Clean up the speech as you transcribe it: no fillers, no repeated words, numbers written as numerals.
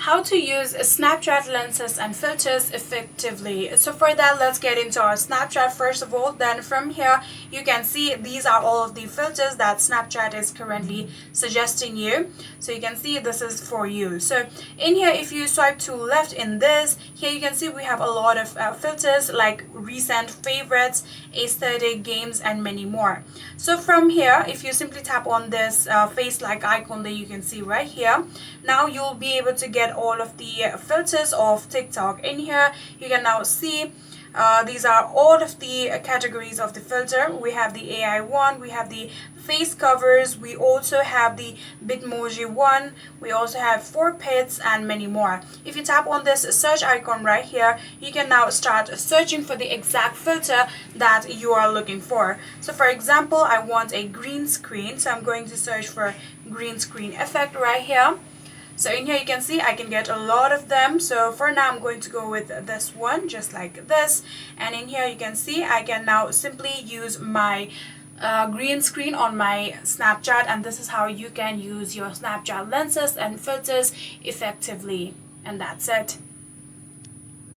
how to use Snapchat lenses and filters effectively. So for that, let's get into our Snapchat first of all. Then from here, you can see these are all of the filters that Snapchat is currently suggesting you. So you can see this is for you. So in here, if you swipe to left in this, here you can see we have a lot of filters like recent favorites, aesthetic, games, and many more. So from here, if you simply tap on this face-like icon that you can see right here, now you'll be able to get all of the filters of TikTok. In here, you can now see these are all of the categories of the filter. We have the AI one, we have the face covers, we also have the Bitmoji one, we also have 4Pits and many more. If you tap on this search icon right here, you can now start searching for the exact filter that you are looking for. So for example, I want a green screen, so I'm going to search for green screen effect right here. So in here you can see I can get a lot of them. So for now I'm going to go with this one, just like this. And in here you can see I can now simply use my green screen on my Snapchat, and this is how you can use your Snapchat lenses and filters effectively. And that's it.